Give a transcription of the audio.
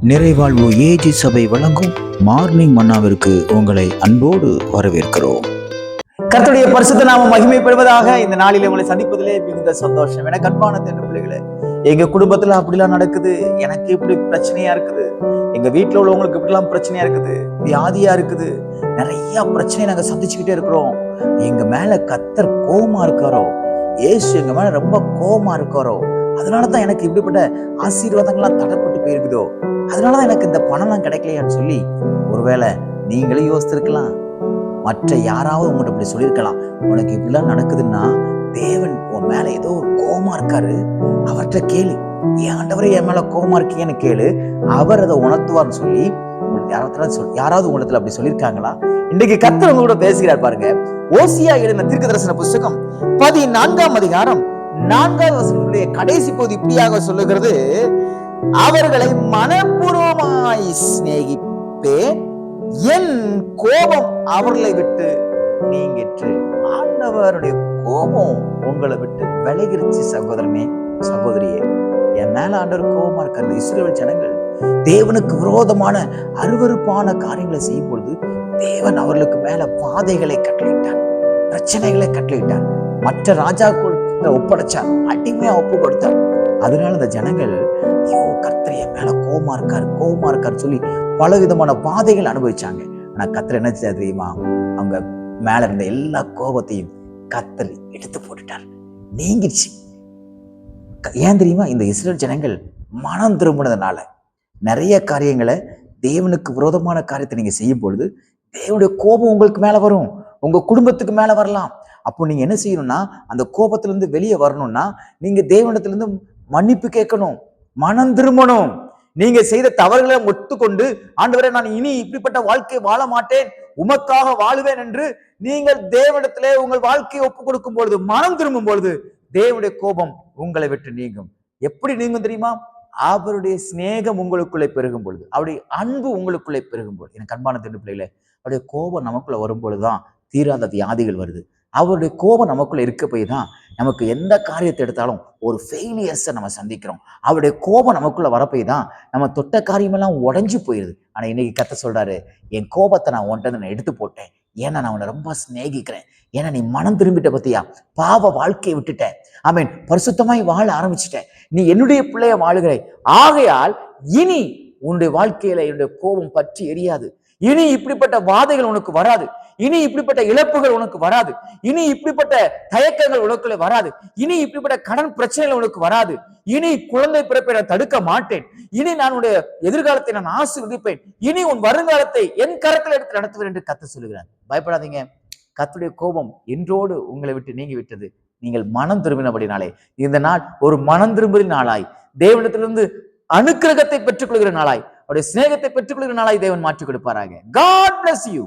நிறைவாழ்வு AG சபை வழங்கும் morning மன்னாவிற்கு உங்களை அன்போடு வரவேற்கிறோம். கர்த்தருடைய பரிசுத்த நாமம் மகிமைப்படுவதாக. இந்த நாளில் உங்களை சந்திப்பதிலே மிகுந்த சந்தோஷம். எனக்கு அன்பான தேவ பிள்ளைகளே, எங்க குடும்பத்துல அப்படிலாம் நடக்குது, எனக்கு இப்படி பிரச்சனையா இருக்குது, எங்க வீட்டுல உள்ளவங்களுக்கு இப்படிலாம் பிரச்சனையா இருக்குது, வியாதியா இருக்குது, நிறைய பிரச்சனையை நாங்க சந்திச்சுக்கிட்டே இருக்கிறோம். எங்க மேல கர்த்தர் கோபமா இருக்காரோ, இயேசு எங்க மேல ரொம்ப கோபமா இருக்காரோ, அதனாலதான் எனக்கு இப்படிப்பட்ட ஆசீர்வாதங்கள்லாம் தடைப்பட்டு போயிருக்குதோ, அதனாலதான் எனக்கு இந்த பணம்லாம் கிடைக்கலையான்னு சொல்லி ஒருவேளை நீங்களே யோசித்திருக்கலாம். மற்ற யாராவது உங்கள்கிட்ட இப்படி சொல்லியிருக்கலாம், உனக்கு இப்படிலாம் நடக்குதுன்னா தேவன் உன் மேல ஏதோ ஒரு கோபமா இருக்காரு, அவர்கிட்ட கேளு, ஏன் ஆண்டவரே என் மேல கோபமா இருக்கீங்கன்னு கேளு, அவர் அதை உணர்த்துவார்னு சொல்லி யாராவது உங்களத்துல அப்படி சொல்லியிருக்காங்களா? இன்னைக்கு கர்த்தர் உங்க கூட பேசுகிறார் பாருங்க. ஓசியா எழுதின தீர்க்கதரிசன புஸ்தகம் 14ஆம் அதிகாரம் 4வது வசனத்துடைய கடைசி பகுதி இப்படியாக சொல்லுகிறது, அவர்களை மனப்பூர்வமாய் சிநேகிப்பேன், என் கோபம் அவர்களை விட்டு நீங்கிற்று. ஆண்டவருடைய கோபம் உங்களை விட்டு விலகிருச்சு. சகோதரனே, சகோதரியே, என் மேல ஆண்டவர் கோபமா இருக்காரு. இஸ்ரவேல் ஜனங்கள் தேவனுக்கு விரோதமான அருவருப்பான காரியங்களை செய்யும் பொழுது தேவன் அவர்களுக்கு மேல வாதைகளை கட்டளையிட்டார், பிரச்சனைகளை கட்டளையிட்டார், மற்ற ராஜாக்கள் ஒப்படைச்சார், அடிமையா ஒப்பு கொடுத்தார். அதனால இந்த ஜனங்கள் ஐயோ கர்த்தர் என் மேல கோபமா இருக்காரு சொல்லி பல விதமான வாதைகள் அனுபவிச்சாங்க. ஆனா கர்த்தர் என்ன செய்ய தெரியுமா? அவங்க மேல இருந்த எல்லா கோபத்தையும் கர்த்தர் எடுத்து போட்டுட்டார், நீங்கிடுச்சு. ஏன் தெரியுமா? இந்த இஸ்ரவேல் ஜனங்கள் மனம் திரும்பினதுனால. நிறைய காரியங்களை, தேவனுக்கு விரோதமான காரியத்தை நீங்க செய்யும் பொழுது தேவனுடைய கோபம் உங்களுக்கு மேல வரும், உங்க குடும்பத்துக்கு மேல வரலாம். அப்போ நீங்க என்ன செய்யணும்னா, அந்த கோபத்துல இருந்து வெளியே வரணும்னா நீங்க தேவனிடத்துல இருந்து மன்னிப்பு கேட்கணும், மனம் திரும்பணும். நீங்க செய்த தவறுகளை ஒத்துக்கொண்டு, ஆண்டவரே நான் இனி இப்படிப்பட்ட வாழ்க்கை வாழ மாட்டேன், உமக்காக வாழுவேன் என்று நீங்கள் தேவனிடத்திலே உங்கள் வாழ்க்கையை ஒப்பு கொடுக்கும் பொழுது, மனம் திரும்பும் பொழுது தேவனுடைய கோபம் உங்களை விட்டு நீங்கும். எப்படி நீங்கும் தெரியுமா? அவருடைய சிநேகம் உங்களுக்குள்ளே பெருகும் பொழுது, அவருடைய அன்பு உங்களுக்குள்ளே பெருகும் பொழுது. எனக்கு அன்பான தேவ பிள்ளைகளே, அவருடைய கோபம் நமக்குள்ள வரும் பொழுதுதான் தீராத வியாதிகள் வருது. அவருடைய கோபம் நமக்குள்ள இருக்க போய் தான் நமக்கு எந்த காரியத்தை எடுத்தாலும் ஒரு ஃபெயிலியர்ஸை நம்ம சந்திக்கிறோம். அவருடைய கோபம் நமக்குள்ள வரப்போய் தான் நம்ம தொட்ட காரியமெல்லாம் உடஞ்சு போயிடுது. ஆனா இன்னைக்கு கர்த்தர் சொல்றாரு, என் கோபத்தை நான் உன்கிட்ட நான் எடுத்து போட்டேன், ஏன்னா நான் உன்னை ரொம்ப சிநேகிக்கிறேன், ஏன்னா நீ மனம் திரும்பிட்ட பத்தியா, பாவ வாழ்க்கையை விட்டுட்ட, ஆமென், பரிசுத்தமாய் வாழ ஆரம்பிச்சுட்டேன், நீ என்னுடைய பிள்ளைய வாழுகிறே, ஆகையால் இனி உன்னுடைய வாழ்க்கையில என்னுடைய கோபம் பற்றி எரியாது, இனி இப்படிப்பட்ட வாதைகள் உனக்கு வராது, இனி இப்படிப்பட்ட இழப்புகள் உனக்கு வராது, இனி இப்படிப்பட்ட தயக்கங்கள் உனக்குள்ள வராது, இனி இப்படிப்பட்ட கடன் பிரச்சனைகள் உனக்கு வராது, இனி குழந்தை பிறப்பை நான் தடுக்க மாட்டேன், இனி நான் உன்னுடைய எதிர்காலத்தை நான் ஆசீர்வதிப்பேன், இனி உன் வருங்காலத்தை என் கரத்தில் எடுத்து நடத்துவேன் என்று கர்த்தர் சொல்லுகிறார். பயப்படாதீங்க, கர்த்தருடைய கோபம் இன்றோடு உங்களை விட்டு நீங்கி விட்டது. நீங்கள் மனம் திரும்பினபடினாலே இந்த நாள் ஒரு மனம் திரும்புகிற நாளாய், தேவனிடத்திலிருந்து அனுக்கிரகத்தை பெற்றுக் கொள்கிற நாளாய், அவருடைய சிநேகத்தை பெற்றுக் கொள்கிற நாளாய் தேவன் மாற்றிக் கொடுப்பாராக. God bless you.